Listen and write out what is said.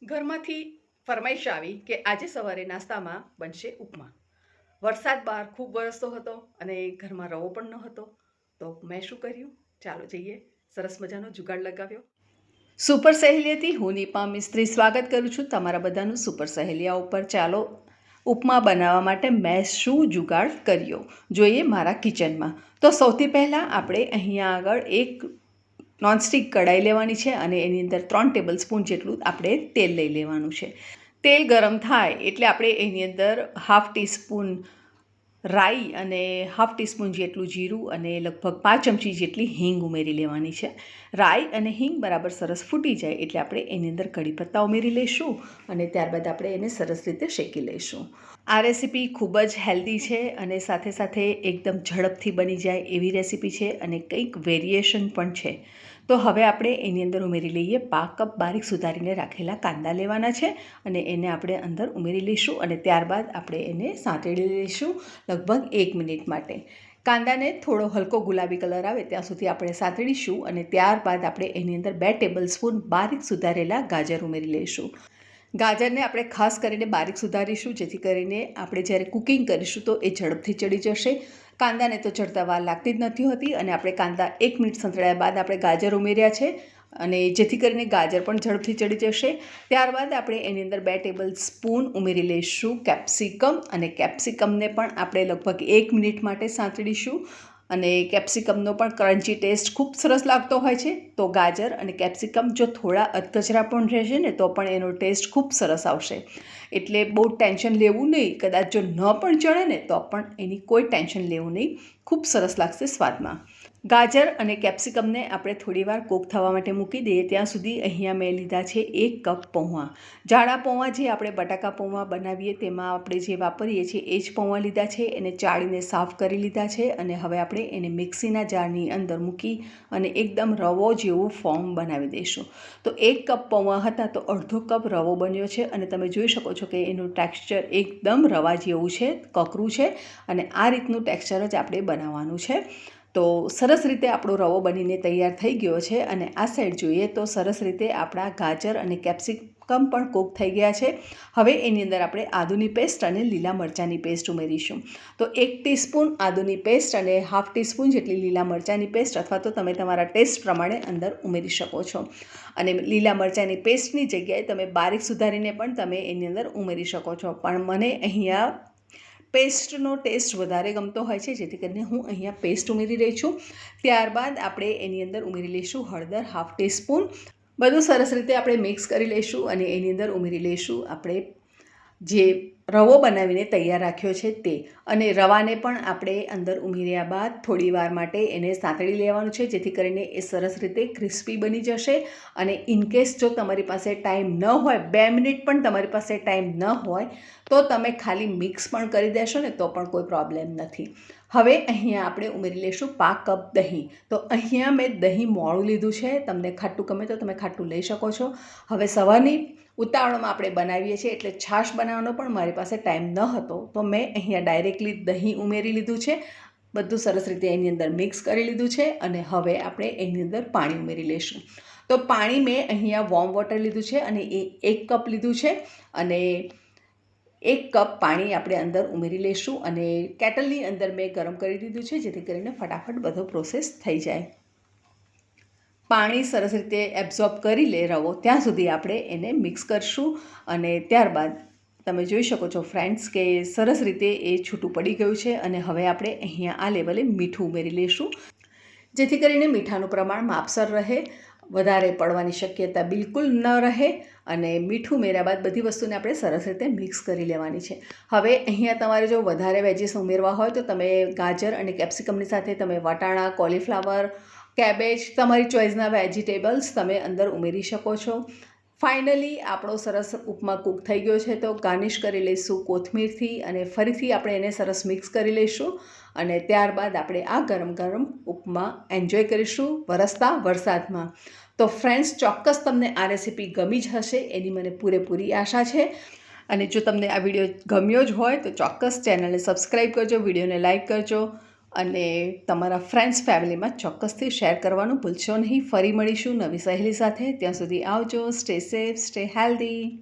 ઘરમાંથી ફરમાઈશ આવી કે આજે સવારે નાસ્તામાં બનશે ઉપમા. વરસાદ બહાર ખૂબ વરસતો હતો અને ઘરમાં રવો પણ ન હતો. તો મેં શું કર્યું? ચાલો જઈએ. સરસ મજાનો જુગાડ લગાવ્યો. સુપર સહેલીથી હું નિપા મિસ્ત્રી સ્વાગત કરું છું તમારા બધાનું સુપર સહેલિયા ઉપર. ચાલો ઉપમા બનાવવા માટે મેં શું જુગાડ કર્યો જોઈએ મારા કિચનમાં. તો સૌથી પહેલાં આપણે અહીંયા આગળ એક નોનસ્ટિક કઢાઈ લેવાની છે અને એની અંદર 3 ટેબલ સ્પૂન જેટલું આપણે તેલ લઈ લેવાનું છે. તેલ ગરમ થાય એટલે આપણે એની અંદર 1/2 ટીસ્પૂન રાઈ અને 1/2 ટીસ્પૂન જેટલું જીરું અને લગભગ 5 ચમચી જેટલી હિંગ ઉમેરી લેવાની છે. રાઈ અને હિંગ બરાબર સરસ ફૂટી જાય એટલે આપણે એની અંદર કઢી પત્તા ઉમેરી લઈશું અને ત્યારબાદ આપણે એને સરસ રીતે શેકી લઈશું. આ રેસીપી ખૂબ જ હેલ્ધી છે અને સાથે સાથે એકદમ ઝડપથી બની જાય એવી રેસીપી છે અને કંઈક વેરિએશન પણ છે. તો હવે આપણે એની અંદર ઉમેરી લઈએ 1/2 કપ બારીક સુધારીને રાખેલા કાંદા લેવાના છે અને એને આપણે અંદર ઉમેરી લઈશું અને ત્યારબાદ આપણે એને સાંતળી લઈશું લગભગ 1 મિનિટ માટે. કાંદાને થોડો હલકો ગુલાબી કલર આવે ત્યાં સુધી આપણે સાંતળીશું અને ત્યારબાદ આપણે એની અંદર 2 ટેબલ સ્પૂન બારીક સુધારેલા ગાજર ઉમેરી લઈશું. ગાજરને આપણે ખાસ કરીને બારીક સુધારીશું જેથી કરીને આપણે જ્યારે કુકિંગ કરીશું તો એ ઝડપથી ચડી જશે. કાંદાને તો ચડતા વાર લાગતી જ નથી હોતી અને આપણે કાંદા 1 મિનિટ સંતળાયા બાદ આપણે ગાજર ઉમેર્યા છે અને જેથી કરીને ગાજર પણ ઝડપથી ચડી જશે. ત્યારબાદ આપણે એની અંદર 2 ટેબલ સ્પૂન ઉમેરી લઈશું કેપ્સિકમ અને કેપ્સિકમને પણ આપણે લગભગ 1 મિનિટ માટે સાંતળીશું અને કેપ્સિકમનો પણ ક્રન્ચી ટેસ્ટ ખૂબ સરસ લાગતો હોય છે. તો ગાજર અને કેપ્સિકમ જો થોડા અધકચરા પણ રહેશે ને તો પણ એનો ટેસ્ટ ખૂબ સરસ આવશે. એટલે બહુ ટેન્શન લેવું નહીં. કદાચ જો ન પણ ચડે ને તો પણ એની કોઈ ટેન્શન લેવું નહીં. ખૂબ સરસ લાગશે સ્વાદમાં. ગાજર અને કેપ્સિકમને આપણે થોડીવાર કૂક થવા માટે મૂકી દઈએ. ત્યાં સુધી અહીંયા મેં લીધા છે 1 કપ પૌવા. જાડા પૌવા જે આપણે બટાકા પૌવા બનાવીએ તેમાં આપણે જે વાપરીએ છીએ એ જ પૌવા લીધા છે. એને ચાળીને સાફ કરી લીધા છે અને હવે આપણે એને મિક્સીના જારની અંદર મૂકી અને એકદમ રવો જેવું ફોર્મ બનાવી દઈશું. તો 1 કપ પૌવા હતા તો અડધો કપ રવો બન્યો છે અને તમે જોઈ શકો છો કે એનું ટેક્સચર એકદમ રવા જેવું છે, કકરું છે અને આ રીતનું ટેક્સચર જ આપણે બનાવવાનું છે. તો સરસ રીતે આપણો રવો બનીને તૈયાર થઈ ગયો છે અને આ સાઈડ જોઈએ તો સરસ રીતે આપણા ગાજર અને કેપ્સિકમ પણ કૂક થઈ ગયા છે. હવે એની અંદર આપણે આદુની પેસ્ટ અને લીલા મરચાંની પેસ્ટ ઉમેરીશું. તો 1 ટીસ્પૂન આદુની પેસ્ટ અને 1/2 ટીસ્પૂન જેટલી લીલા મરચાંની પેસ્ટ અથવા તો તમે તમારા ટેસ્ટ પ્રમાણે અંદર ઉમેરી શકો છો. અને લીલા મરચાંની પેસ્ટની જગ્યાએ તમે બારીક સુધારીને પણ તમે એની અંદર ઉમેરી શકો છો. પણ મને અહીંયા પેસ્ટનો ટેસ્ટ વધારે ગમતો હોય છે જેથી કરીને હું અહીંયા પેસ્ટ ઉમેરી રહી છું. ત્યારબાદ આપણે એની અંદર ઉમેરી લઈશું હળદર 1/2 ટીસ્પૂન. બધું સરસ રીતે આપણે મિક્સ કરી લઈશું અને એની અંદર ઉમેરી લઈશું આપણે જે રવો બનાવીને તૈયાર રાખ્યો છે તે. અને રવાને પણ આપણે અંદર ઉમેર્યા બાદ થોડી વાર માટે એને સાંતળી લેવાનું છે જેથી કરીને એ સરસ રીતે ક્રિસ્પી બની જશે. અને ઇનકેસ જો તમારી પાસે ટાઈમ ન હોય, 2 મિનિટ પણ તમારી પાસે ટાઈમ ન હોય તો તમે ખાલી મિક્સ પણ કરી દેશો ને તો પણ કોઈ પ્રોબ્લેમ નથી. હવે અહીંયા આપણે ઉમેરી લઈશું 1/2 કપ દહીં. તો અહીંયા મેં દહીં મોળું લીધું છે. તમને ખાટું ગમે તો તમે ખાટું લઈ શકો છો. હવે સવારની ઉતાવળમાં આપણે બનાવીએ છીએ એટલે છાશ બનાવવાનો પણ મારી પાસે ટાઈમ ન હતો તો મેં અહીંયા ડાયરેક્ટલી દહીં ઉમેરી લીધું છે. બધું સરસ રીતે એની અંદર મિક્સ કરી લીધું છે અને હવે આપણે એની અંદર પાણી ઉમેરી લઈશું. તો પાણી મેં અહીંયા વોર્મ વોટર લીધું છે અને એ 1 કપ લીધું છે અને 1 કપ પાણી આપણે અંદર ઉમેરી લઈશું અને કેટલની અંદર મેં ગરમ કરી દીધું છે જેથી કરીને ફટાફટ બધો પ્રોસેસ થઈ જાય. પાણી સરસ રીતે એબ્ઝોર્બ કરી લે રવો ત્યાં સુધી આપણે એને મિક્સ કરીશું અને ત્યારબાદ તમે જોઈ શકો છો ફ્રેન્ડ્સ કે સરસ રીતે એ છૂટું પડી ગયું છે અને હવે આપણે અહીંયા આ લેવલે મીઠું ઉમેરી લઈશું જેથી કરીને મીઠાનું પ્રમાણ માપસર રહે, વધારે પડવાની શક્યતા બિલકુલ ન રહે. અને મીઠું ઉમેર્યા બાદ બધી વસ્તુને આપણે સરસ રીતે મિક્સ કરી લેવાની છે. હવે અહીંયા તમારે જો વધારે વેજીસ ઉમેરવા હોય તો તમે ગાજર અને કેપ્સિકમની સાથે તમે વટાણા, કોલીફ્લાવર, કેબેજ, તમારી ચોઈસના વેજીટેબલ્સ તમે અંદર ઉમેરી શકો છો. ફાઇનલી આપણો સરસ ઉપમા કૂક થઈ ગયો છે તો ગાર્નિશ કરી લઈશું કોથમીરથી અને ફરીથી આપણે એને સરસ મિક્સ કરી લઈશું અને ત્યારબાદ આપણે આ ગરમ ગરમ ઉપમા એન્જોય કરીશું વરસતા વરસાદમાં. તો ફ્રેન્ડ્સ, ચોક્કસ તમને આ રેસીપી ગમી જ હશે એની મને પૂરેપૂરી આશા છે. અને જો તમને આ વિડીયો ગમ્યો જ હોય તો ચોક્કસ ચેનલને સબસ્ક્રાઈબ કરજો, વિડીયોને લાઇક કરજો અને તમારા ફ્રેન્ડ્સ ફેમિલીમાં ચોક્કસથી શેર કરવાનું ભૂલશો નહીં. ફરી મળીશું નવી સહેલી સાથે. ત્યાં સુધી આવજો. Stay safe, stay healthy.